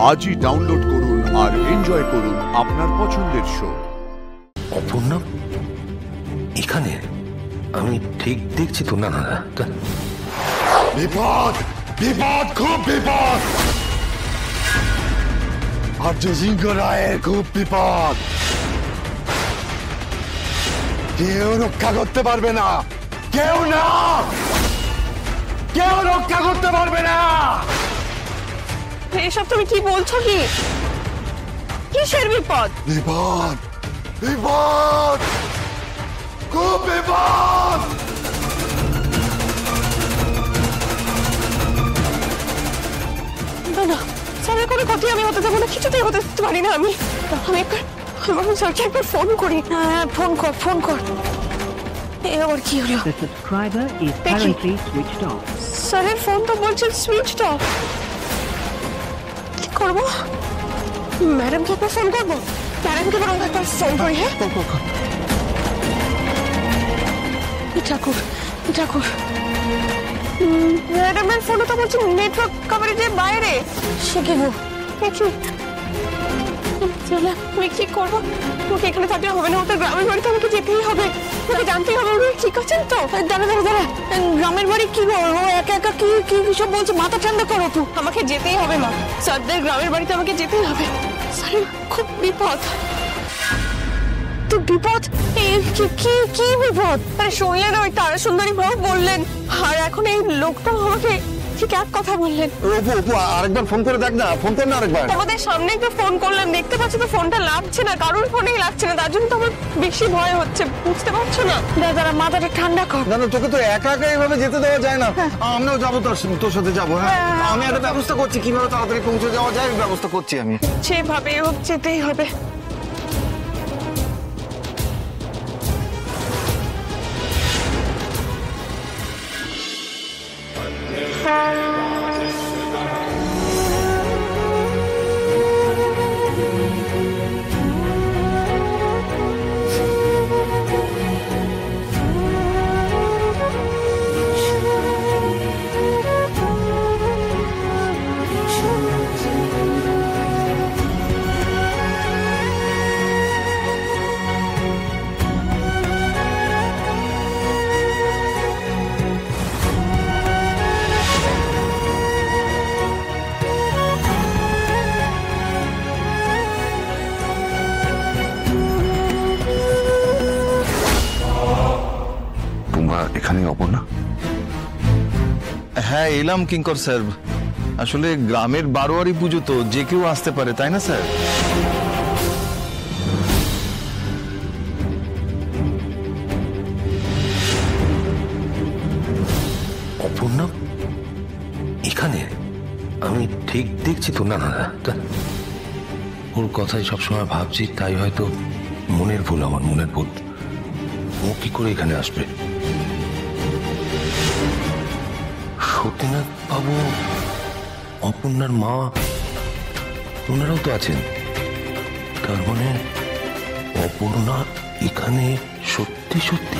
আজই ডাউনলোড করুন আর এনজয় করুন আপনার পছন্দের শো। অপর্ণা এখানে? আমি ঠিক দেখছি তো? না না না, বিপদ বিপদ, খুব বিপদ। আর্য সিংহ রায়ের খুব বিপদ। কেউ রক্ষা করতে পারবে না, কেউ না, কেউ রক্ষা করতে পারবে না। এসব তুমি কি বলছো? কি কিসের বিপদ? বিপদ বিপদ, খুব বিপদ। না না, স্যারের কোনো ক্ষতি আমি হতে দেবো না, কিছুতেই হতে দিতে পারি না। আমি স্যারকে একবার ফোন করি। হ্যাঁ, ফোন কর, ফোন কর। এবার কি হলো? The subscriber is currently switched off. স্যারের ফোন তো বলছে সুইচড অফ। কি করবো? ম্যাডামকে একবার ফোন করবো। ম্যাডামকে বরং একবার ফোন করি। হ্যাঁ, ঠাকুর ঠাকুর, ম্যাডামের ফোনে তো বলছে নেটওয়ার্ক কভারেজের বাইরে। সে কি গো, আমি কি করবো? ওকে এখানে থাকলে হবে না, ওদের গ্রামের বাড়িতে আমাকে যেতেই হবে। ওকে জানতেই হবে উনি ঠিক আছেন তো। দাঁড়া দাঁড়া দাঁড়া, গ্রামের বাড়ি কি গো? ও একা একা কি কি সব বলছে, মাথা ঠান্ডা করো তো। আমাকে যেতেই হবে মা, স্যারদের গ্রামের বাড়িতে আমাকে যেতেই হবে। স্যারের খুব বিপদ। তো বিপদ? কি কি বিপদ? আরে শুনলেন, ওই তারা সুন্দরী বাবু বললেন, আর এখন এই লোকটা আমাকে ঠিক এক কথা বললেন। আরেকবার ফোন করে দেখ না, ফোন কর না আরেকবার। আমাদের সামনে একটু ফোন করলাম, দেখতে পাচ্ছি তো ফোনটা লাগছে না, কারোর ফোনেই লাগছে না। তার জন্য তো আমার বেশি ভয় হচ্ছে, বুঝতে পারছো না? দাদা মাথাটা ঠান্ডা কর। না না, তোকে তো একা একা এইভাবে যেতে দেওয়া যায় না। আমরাও যাবো, তোর সাথে যাবো। হ্যাঁ, আমি একটা ব্যবস্থা করছি, কিভাবে তাড়াতাড়ি পৌঁছে যাওয়া যায় ব্যবস্থা করছি আমি। সেভাবে হোক যেতেই হবে। এখানে অপর্ণা? হ্যাঁ এলাম কিঙ্কর স্যার। আসলে গ্রামের বারোয়ারি পুজো তো, যে কেউ আসতে পারে, তাই না স্যার? অপর্ণা এখানে? আমি ঠিক দেখছি তো? না না না, ওর কথাই সবসময় ভাবছি, তাই হয়তো মনের ভুল, আমার মনের ভুল। ও কি করে এখানে আসবে? সতীনাথ বাবু, অপর্ণার মা, ওনারাও তো আছেন। তার মানে অপর্ণা এখানে সত্যি সত্যি?